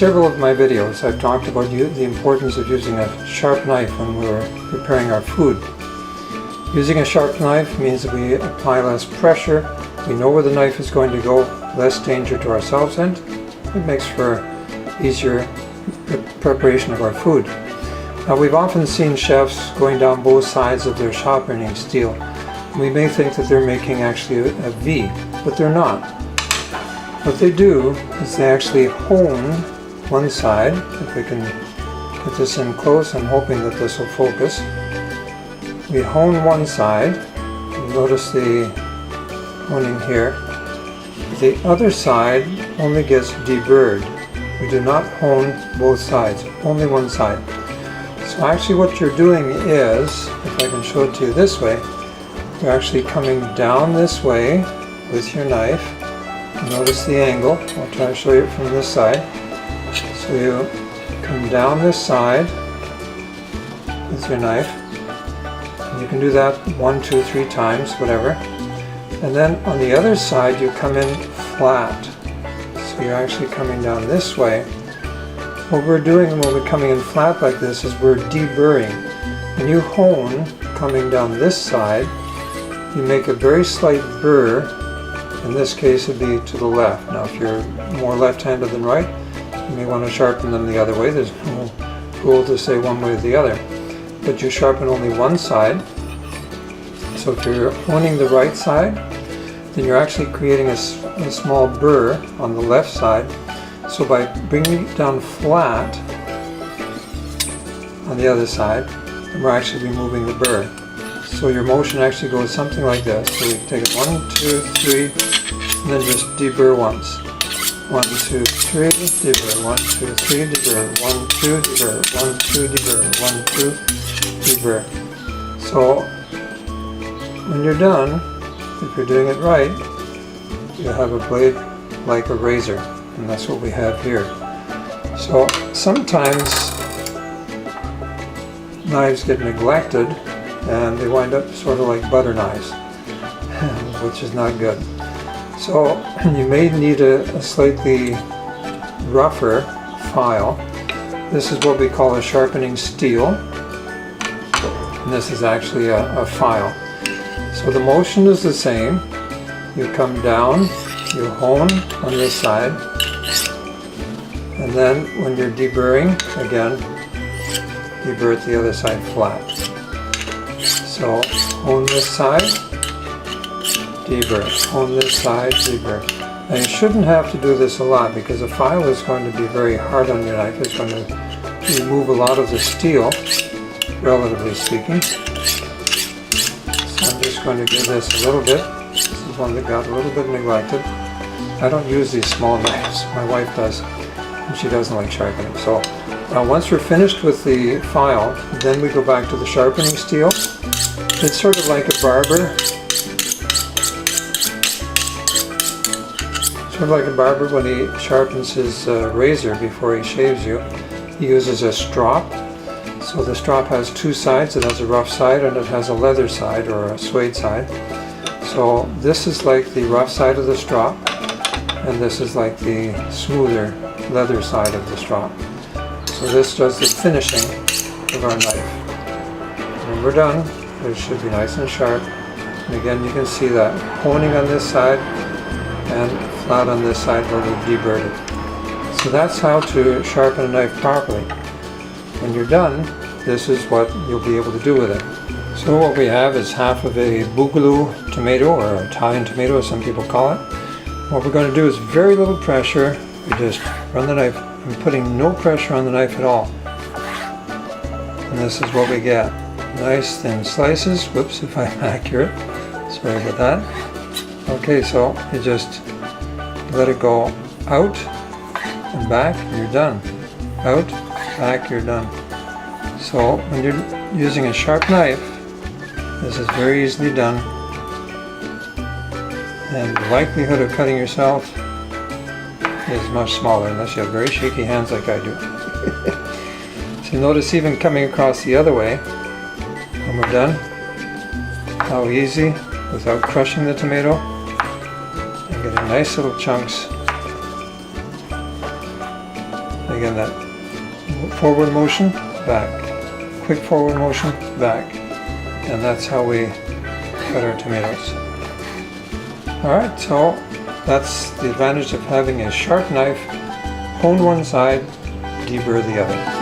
several of my videos, I've talked about the importance of using a sharp knife when we're preparing our food. Using a sharp knife means that we apply less pressure, we know where the knife is going to go, less danger to ourselves, and it makes for easier preparation of our food. Now, we've often seen chefs going down both sides of their sharpening steel. We may think that they're making actually a V, but they're not. What they do is they actually hone one side. If we can get this in close, I'm hoping that this will focus. We hone one side. Notice the honing here. The other side only gets deburred. We do not hone both sides, only one side. So actually what you're doing is, if I can show it to you this way, you're actually coming down this way with your knife. Notice the angle. I'll try to show you it from this side. So you come down this side with your knife. And you can do that 1, 2, 3 times, whatever. And then on the other side you come in flat. So you're actually coming down this way. What we're doing when we're coming in flat like this is we're deburring. When you hone coming down this side, you make a very slight burr. In this case it would be to the left. Now if you're more left-handed than right, you may want to sharpen them the other way. There's no rule to say one way or the other. But you sharpen only one side. So if you're honing the right side, then you're actually creating a small burr on the left side. So by bringing it down flat on the other side, we're actually removing the burr. So your motion actually goes something like this. So we take it 1, 2, 3, and then just deburr once. 1, 2, 3, deburr, 1, 2, 3, deburr, 1, 2, deburr, 1, 2, deburr, 1, 2, deburr. So when you're done, if you're doing it right, you have a blade like a razor, and that's what we have here. So sometimes knives get neglected and they wind up sort of like butter knives, which is not good. So you may need a slightly rougher file. This is what we call a sharpening steel, and this is actually a file. So the motion is the same. You come down, you hone on this side, and then when you're deburring, again, deburr the other side flat. So hone this side, deburr, hone this side, deburr. Now you shouldn't have to do this a lot because a file is going to be very hard on your knife. It's going to remove a lot of the steel, relatively speaking. I'm just going to give this a little bit. This is one that got a little bit neglected. I don't use these small knives. My wife does, and she doesn't like sharpening. So once we're finished with the file, then we go back to the sharpening steel. It's sort of like a barber. Sort of like a barber when he sharpens his razor before he shaves you. He uses a strop. So the strop has two sides. It has a rough side and it has a leather side or a suede side. So this is like the rough side of the strop, and this is like the smoother leather side of the strop. So this does the finishing of our knife. When we're done, it should be nice and sharp. And again, you can see that honing on this side and flat on this side where we've deburred it. So that's how to sharpen a knife properly. When you're done, this is what you'll be able to do with it. So what we have is half of a boogaloo tomato, or Italian tomato as some people call it. What we're going to do is very little pressure. We just run the knife. I'm putting no pressure on the knife at all. And this is what we get. Nice thin slices. Whoops, if I'm accurate. Sorry about that. Okay, so you just let it go out and back, and you're done. Out, back, you're done. So when you're using a sharp knife, this is very easily done, and the likelihood of cutting yourself is much smaller unless you have very shaky hands like I do. So you notice even coming across the other way, when we're done, how easy, without crushing the tomato, and getting nice little chunks. again, that forward motion, back, quick forward motion, back. And that's how we cut our tomatoes. Alright, so that's the advantage of having a sharp knife. Hone one side, deburr the other.